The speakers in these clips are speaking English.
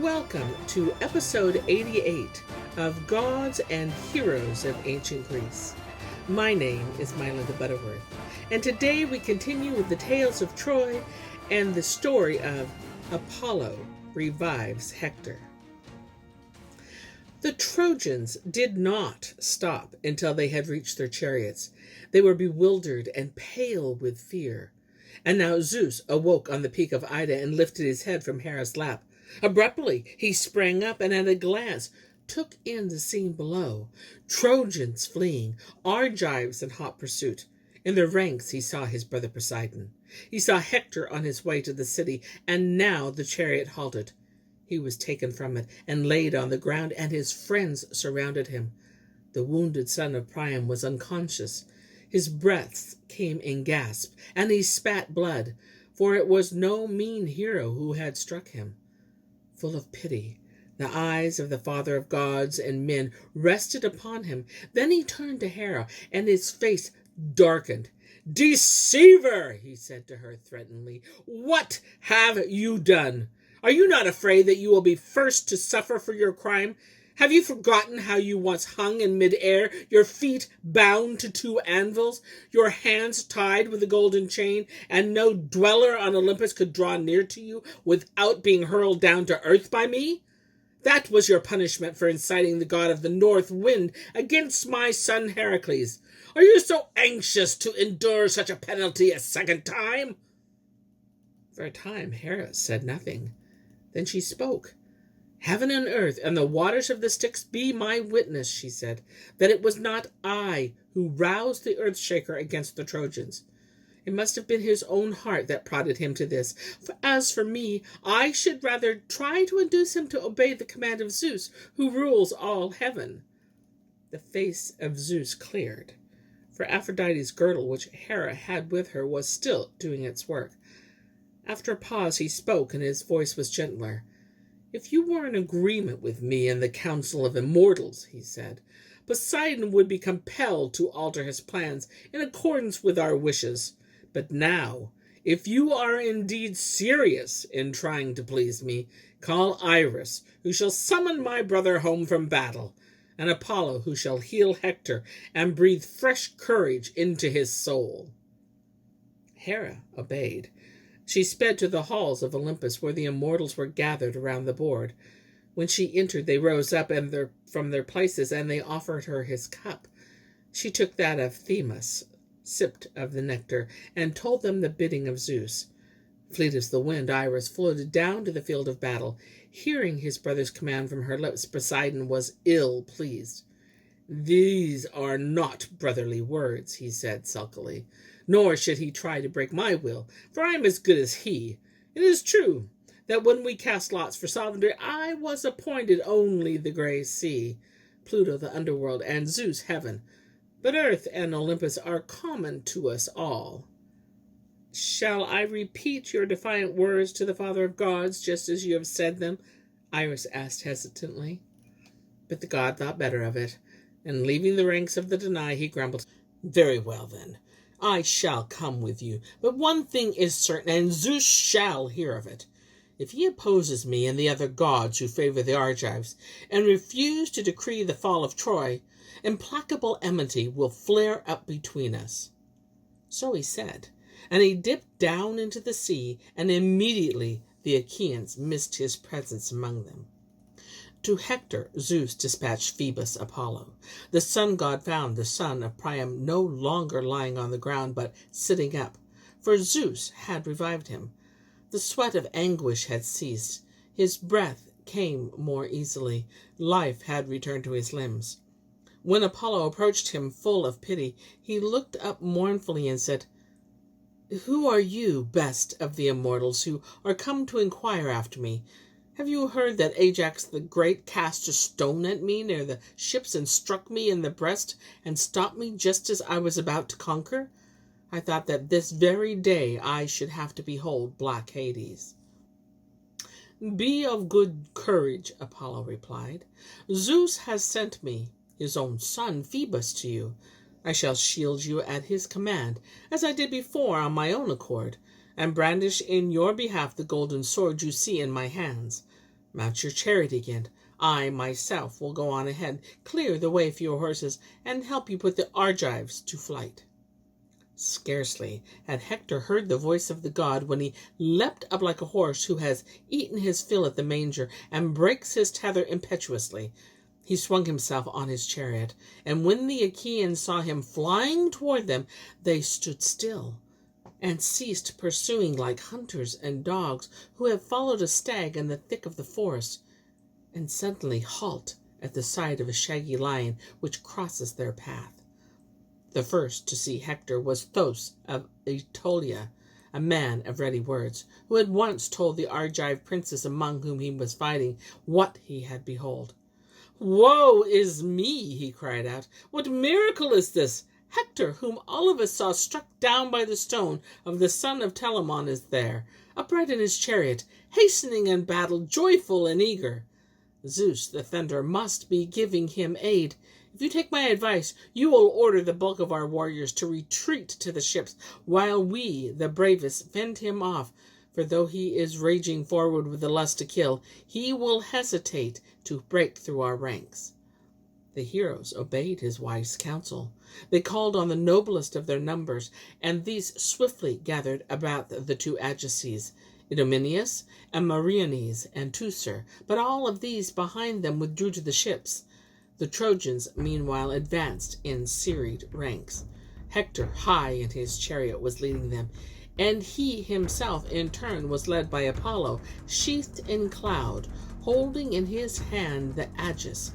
Welcome to episode 88 of Gods and Heroes of Ancient Greece. My name is MyLinda Butterworth, and today we continue with the tales of Troy and the story of Apollo Revives Hector. The Trojans did not stop until they had reached their chariots. They were bewildered and pale with fear. And now Zeus awoke on the peak of Ida and lifted his head from Hera's lap. Abruptly, he sprang up and at a glance took in the scene below. Trojans fleeing, Argives in hot pursuit. In their ranks he saw his brother Poseidon. He saw Hector on his way to the city, and now the chariot halted. He was taken from it and laid on the ground, and his friends surrounded him. The wounded son of Priam was unconscious. His breaths came in gasps, and he spat blood, for it was no mean hero who had struck him. Full of pity, the eyes of the father of gods and men rested upon him. Then he turned to Hera, and his face darkened. "Deceiver," he said to her threateningly, "what have you done? Are you not afraid that you will be first to suffer for your crime? Have you forgotten how you once hung in mid-air, your feet bound to two anvils, your hands tied with a golden chain, and no dweller on Olympus could draw near to you without being hurled down to earth by me? That was your punishment for inciting the god of the north wind against my son Heracles. Are you so anxious to endure such a penalty a second time?" For a time Hera said nothing. Then she spoke. "Heaven and earth and the waters of the Styx be my witness," she said, "that it was not I who roused the earth-shaker against the Trojans. It must have been his own heart that prodded him to this. As for me, I should rather try to induce him to obey the command of Zeus, who rules all heaven." The face of Zeus cleared, for Aphrodite's girdle, which Hera had with her, was still doing its work. After a pause he spoke, and his voice was gentler. "If you were in agreement with me in the Council of Immortals," he said, "Poseidon would be compelled to alter his plans in accordance with our wishes. But now, if you are indeed serious in trying to please me, call Iris, who shall summon my brother home from battle, and Apollo, who shall heal Hector and breathe fresh courage into his soul." Hera obeyed. She sped to the halls of Olympus, where the immortals were gathered around the board. When she entered, they rose up from their places, and they offered her his cup. She took that of Themis, sipped of the nectar, and told them the bidding of Zeus. Fleet as the wind, Iris floated down to the field of battle. Hearing his brother's command from her lips, Poseidon was ill pleased. "These are not brotherly words," he said sulkily. "Nor should he try to break my will, for I am as good as he. It is true that when we cast lots for sovereignty, I was appointed only the gray sea, Pluto the underworld, and Zeus heaven. But earth and Olympus are common to us all." "Shall I repeat your defiant words to the father of gods, just as you have said them?" Iris asked hesitantly. But the god thought better of it, and leaving the ranks of the Danai, he grumbled, "Very well, then. I shall come with you, but one thing is certain, and Zeus shall hear of it. If he opposes me and the other gods who favor the Argives, and refuse to decree the fall of Troy, implacable enmity will flare up between us." So he said, and he dipped down into the sea, and immediately the Acheans missed his presence among them. To Hector, Zeus dispatched Phoebus Apollo. The sun god found the son of Priam no longer lying on the ground, but sitting up, for Zeus had revived him. The sweat of anguish had ceased. His breath came more easily. Life had returned to his limbs. When Apollo approached him full of pity, he looked up mournfully and said, "Who are you, best of the immortals, who are come to inquire after me? Have you heard that Ajax the Great cast a stone at me near the ships and struck me in the breast and stopped me just as I was about to conquer? I thought that this very day I should have to behold black Hades." "Be of good courage," Apollo replied. "Zeus has sent me, his own son Phoebus, to you. I shall shield you at his command, as I did before on my own accord, and brandish in your behalf the golden sword you see in my hands. Mount your chariot again. I myself will go on ahead, clear the way for your horses, and help you put the Argives to flight." Scarcely had Hector heard the voice of the god when he leapt up like a horse who has eaten his fill at the manger and breaks his tether impetuously. He swung himself on his chariot, and when the Acheans saw him flying toward them, they stood still and ceased pursuing like hunters and dogs who have followed a stag in the thick of the forest, and suddenly halt at the sight of a shaggy lion which crosses their path. The first to see Hector was Thos of Aetolia, a man of ready words, who had once told the Argive princes among whom he was fighting what he had beheld. "Woe is me!" he cried out. "What miracle is this? Hector, whom all of us saw struck down by the stone of the son of Telamon, is there, upright in his chariot, hastening in battle, joyful and eager. Zeus, the thunder, must be giving him aid. If you take my advice, you will order the bulk of our warriors to retreat to the ships, while we, the bravest, fend him off. For though he is raging forward with the lust to kill, he will hesitate to break through our ranks." The heroes obeyed his wise counsel. They called on the noblest of their numbers, and these swiftly gathered about the two Acheans, Idomeneus and Meriones and Teucer, but all of these behind them withdrew to the ships. The Trojans, meanwhile, advanced in serried ranks. Hector, high in his chariot, was leading them, and he himself, in turn, was led by Apollo, sheathed in cloud, holding in his hand the aegis.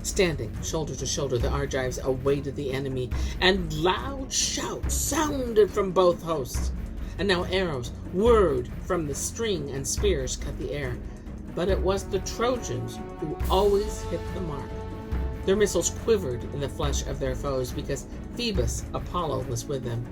Standing shoulder to shoulder, the Argives awaited the enemy, and loud shouts sounded from both hosts. And now arrows whirred from the string, and spears cut the air. But it was the Trojans who always hit the mark. Their missiles quivered in the flesh of their foes, because Phoebus, Apollo, was with them.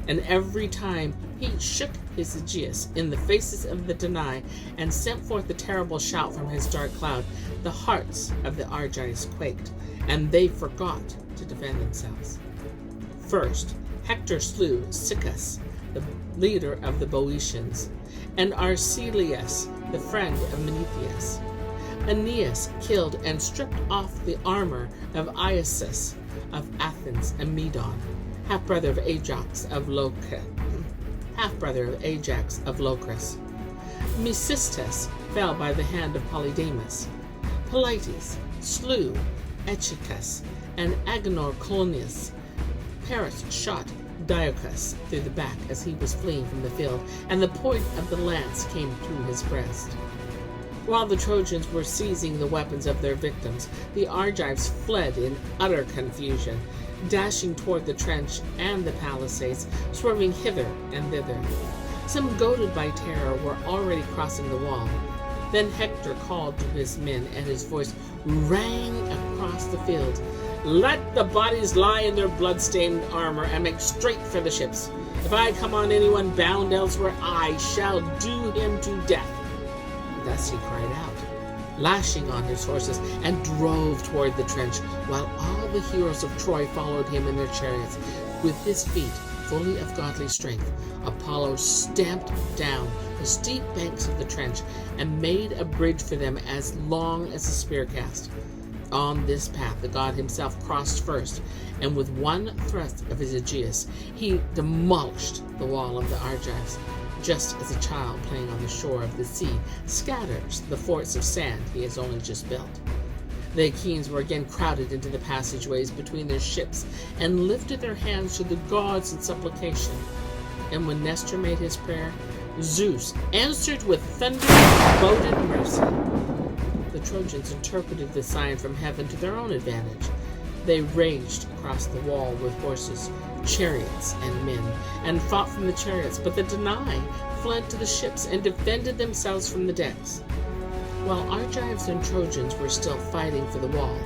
And every time he shook his aegis in the faces of the Danai and sent forth a terrible shout from his dark cloud, the hearts of the Argives quaked, and they forgot to defend themselves. First, Hector slew Sichas, the leader of the Boeotians, and Arcelius, the friend of Menethus. Aeneas killed and stripped off the armor of Iasus of Athens and Medon, half-brother of Ajax of Locris. Mecistus fell by the hand of Polydamas. Polites slew Echicus and Agenor Colonius. Paris shot Diocus through the back as he was fleeing from the field, and the point of the lance came through his breast. While the Trojans were seizing the weapons of their victims, the Argives fled in utter confusion, dashing toward the trench and the palisades, swerving hither and thither. Some, goaded by terror, were already crossing the wall. Then Hector called to his men, and his voice rang across the field. "Let the bodies lie in their blood-stained armor, and make straight for the ships. If I come on anyone bound elsewhere, I shall do him to death." Thus he cried out, lashing on his horses, and drove toward the trench, while all the heroes of Troy followed him in their chariots. With his feet fully of godly strength, Apollo stamped down the steep banks of the trench and made a bridge for them as long as a spear cast. On this path the god himself crossed first, and with one thrust of his aegis he demolished the wall of the Argives, just as a child playing on the shore of the sea scatters the forts of sand he has only just built. The Acheans were again crowded into the passageways between their ships, and lifted their hands to the gods in supplication. And when Nestor made his prayer, Zeus answered with thunder and boded mercy. The Trojans interpreted the sign from heaven to their own advantage. They raged across the wall with horses, chariots, and men, and fought from the chariots, but the Danai fled to the ships and defended themselves from the decks. While Argives and Trojans were still fighting for the wall,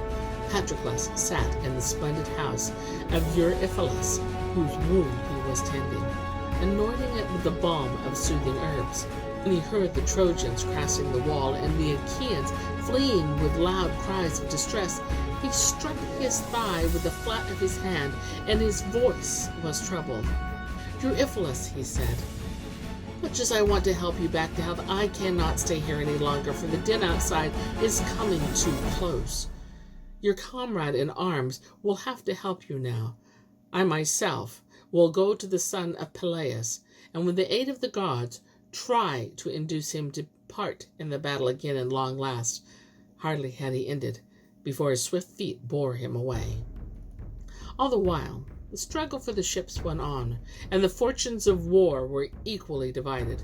Patroclus sat in the splendid house of Eurypylus, whose wound he was tending, anointing it with the balm of soothing herbs. When he heard the Trojans crossing the wall and the Acheans fleeing with loud cries of distress, he struck his thigh with the flat of his hand, and his voice was troubled. "Eurypylus," he said, Much as I want to help you back to health, I cannot stay here any longer, for the din outside is coming too close. Your comrade in arms will have to help you now. I myself will go to the son of Peleus, and with the aid of the gods, try to induce him to part in the battle again in long last. Hardly had he ended before his swift feet bore him away. All the while, the struggle for the ships went on, and the fortunes of war were equally divided.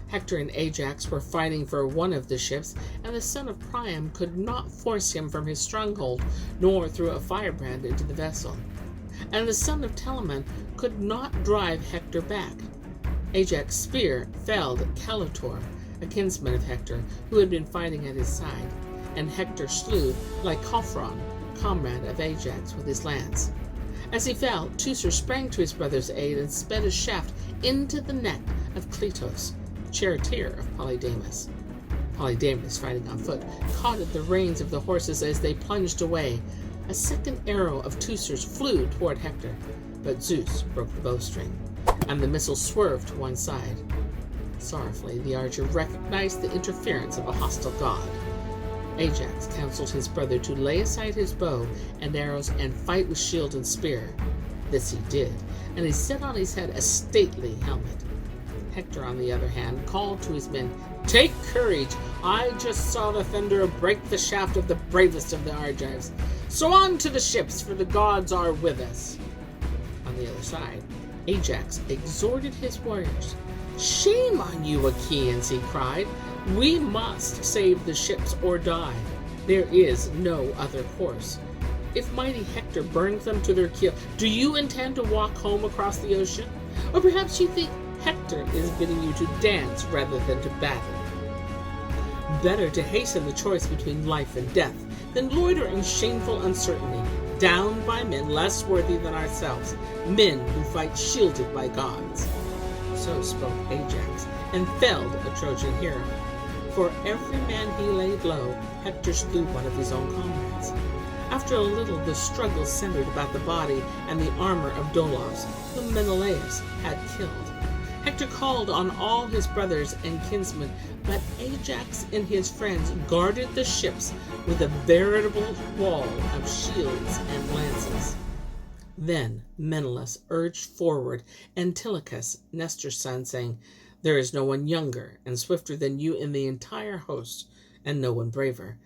Hector and Ajax were fighting for one of the ships, and the son of Priam could not force him from his stronghold, nor throw a firebrand into the vessel. And the son of Telamon could not drive Hector back. Ajax's spear felled Calotor, a kinsman of Hector, who had been fighting at his side, and Hector slew Lycophron, comrade of Ajax, with his lance. As he fell, Teucer sprang to his brother's aid and sped a shaft into the neck of Cleitos, charioteer of Polydamas. Polydamas, fighting on foot, caught at the reins of the horses as they plunged away. A second arrow of Teucer's flew toward Hector, but Zeus broke the bowstring, and the missile swerved to one side. Sorrowfully, the archer recognized the interference of a hostile god. Ajax counseled his brother to lay aside his bow and arrows and fight with shield and spear. This he did, and he set on his head a stately helmet. Hector, on the other hand, called to his men, "Take courage! I just saw the thunder break the shaft of the bravest of the Argives. So on to the ships, for the gods are with us." On the other side, Ajax exhorted his warriors. "Shame on you, Acheans," he cried. "We must save the ships or die. There is no other course. If mighty Hector burns them to their keel, do you intend to walk home across the ocean? Or perhaps you think Hector is bidding you to dance rather than to battle? Better to hasten the choice between life and death than loiter in shameful uncertainty, downed by men less worthy than ourselves, men who fight shielded by gods." So spoke Ajax, and felled a Trojan hero. For every man he laid low, Hector slew one of his own comrades. After a little, the struggle centered about the body and the armor of Dolops, whom Menelaus had killed. Hector called on all his brothers and kinsmen, but Ajax and his friends guarded the ships with a veritable wall of shields and lances. Then Menelaus urged forward Antilochus, Nestor's son, saying, "There is no one younger and swifter than you in the entire host, and no one braver.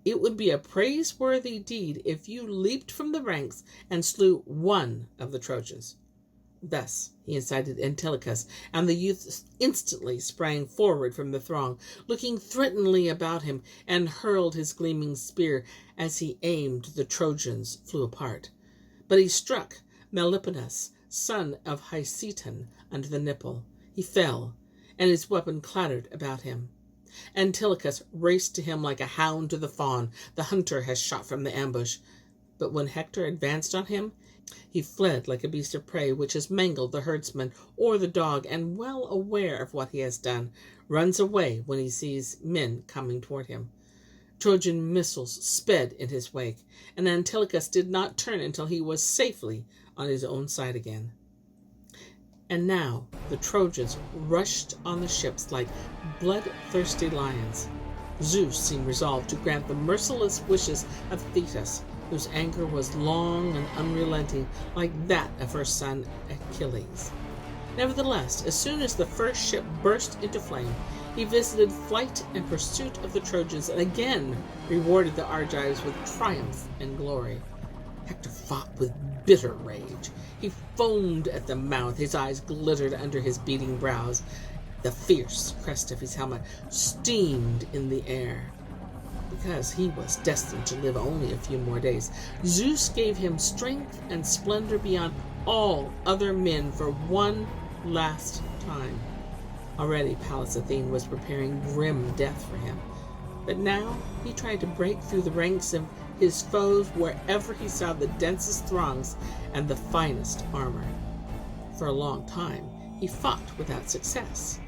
It would be a praiseworthy deed if you leaped from the ranks and slew one of the Trojans." Thus he incited Antilochus, and the youth instantly sprang forward from the throng, looking threateningly about him, and hurled his gleaming spear. As he aimed, the Trojans flew apart. But he struck Melipponus, son of Hyceton, under the nipple. He fell, and his weapon clattered about him. Antilochus raced to him like a hound to the fawn the hunter has shot from the ambush. But when Hector advanced on him, he fled like a beast of prey which has mangled the herdsman or the dog, and, well aware of what he has done, runs away when he sees men coming toward him. Trojan missiles sped in his wake, and Antilochus did not turn until he was safely on his own side again. And now the Trojans rushed on the ships like bloodthirsty lions. Zeus seemed resolved to grant the merciless wishes of Thetis, whose anger was long and unrelenting, like that of her son Achilles. Nevertheless, as soon as the first ship burst into flame, he visited flight and pursuit of the Trojans, and again rewarded the Argives with triumph and glory. Hector fought with bitter rage. He foamed at the mouth, his eyes glittered under his beating brows. The fierce crest of his helmet steamed in the air. Because he was destined to live only a few more days, Zeus gave him strength and splendor beyond all other men for one last time. Already Pallas Athene was preparing grim death for him, but now he tried to break through the ranks of his foes wherever he saw the densest throngs and the finest armor. For a long time he fought without success.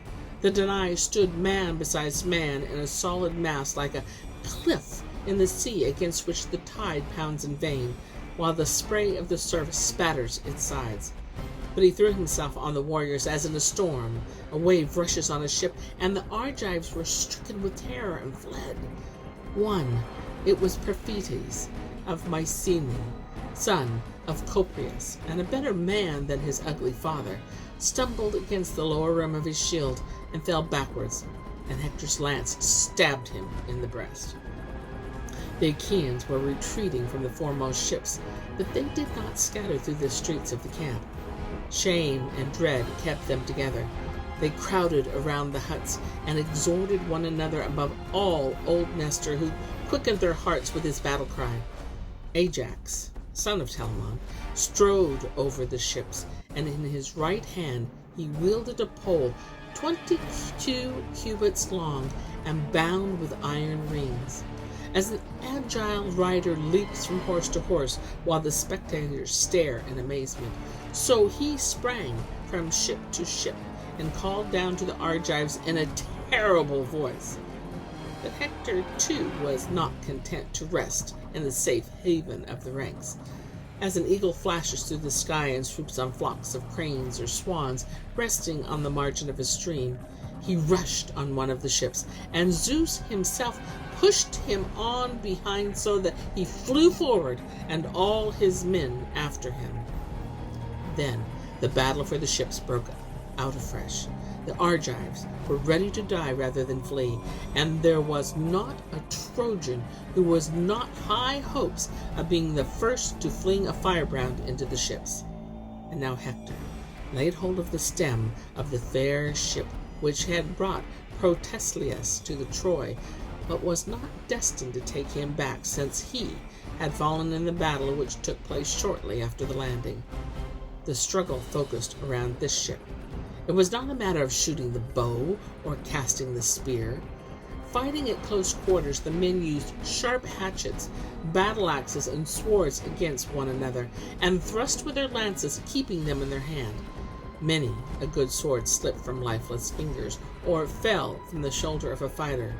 The Danai stood man beside man in a solid mass like a cliff in the sea against which the tide pounds in vain, while the spray of the surf spatters its sides. But he threw himself on the warriors as in a storm. A wave rushes on a ship, and the Argives were stricken with terror and fled. One, it was Perphetes of Mycenae, son of Copreus, and a better man than his ugly father, stumbled against the lower rim of his shield and fell backwards, and Hector's lance stabbed him in the breast. The Acheans were retreating from the foremost ships, but they did not scatter through the streets of the camp. Shame and dread kept them together. They crowded around the huts and exhorted one another, above all old Nestor, who quickened their hearts with his battle cry. Ajax, son of Telamon, strode over the ships, and in his right hand he wielded a pole 22 cubits long and bound with iron rings. As an agile rider leaps from horse to horse while the spectators stare in amazement, so he sprang from ship to ship and called down to the Argives in a terrible voice. But Hector, too, was not content to rest in the safe haven of the ranks. As an eagle flashes through the sky and swoops on flocks of cranes or swans resting on the margin of a stream, he rushed on one of the ships, and Zeus himself pushed him on behind so that he flew forward, and all his men after him. Then the battle for the ships broke out afresh. The Argives were ready to die rather than flee, and there was not a Trojan who was not high hopes of being the first to fling a firebrand into the ships. And now Hector laid hold of the stem of the fair ship which had brought Protesilaus to the Troy, but was not destined to take him back, since he had fallen in the battle which took place shortly after the landing. The struggle focused around this ship. It was not a matter of shooting the bow or casting the spear. Fighting at close quarters, the men used sharp hatchets, battle axes, and swords against one another, and thrust with their lances, keeping them in their hand. Many a good sword slipped from lifeless fingers, or fell from the shoulder of a fighter,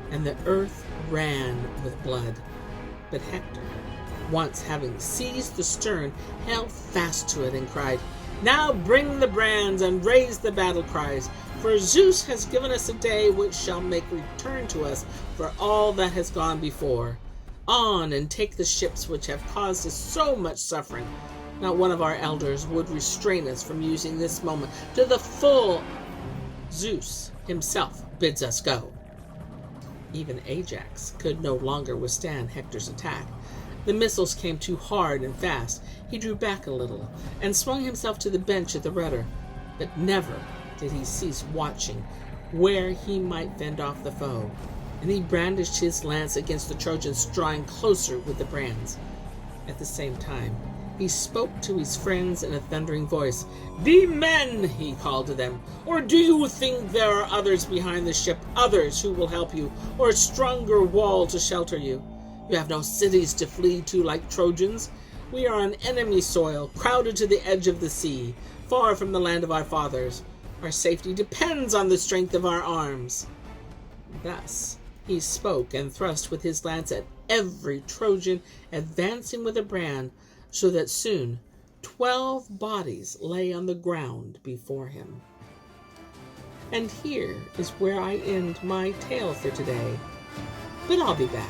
and the earth ran with blood. But Hector, once having seized the stern, held fast to it and cried, "Now bring the brands and raise the battle cries, for Zeus has given us a day which shall make return to us for all that has gone before. On and take the ships which have caused us so much suffering. Not one of our elders would restrain us from using this moment to the full. Zeus himself bids us go." Even Ajax could no longer withstand Hector's attack. The missiles came too hard and fast. He drew back a little and swung himself to the bench at the rudder, but never did he cease watching where he might fend off the foe, and he brandished his lance against the Trojans, drawing closer with the brands. At the same time, he spoke to his friends in a thundering voice. "Be men," he called to them, "or do you think there are others behind the ship, others who will help you, or a stronger wall to shelter you? You have no cities to flee to like Trojans. We are on enemy soil, crowded to the edge of the sea, far from the land of our fathers. Our safety depends on the strength of our arms." Thus he spoke and thrust with his lance at every Trojan, advancing with a brand, so that soon 12 bodies lay on the ground before him. And here is where I end my tale for today. But I'll be back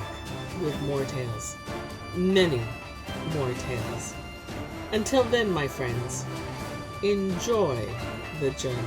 with more tales. Many more tales. Until then, my friends, enjoy the journey.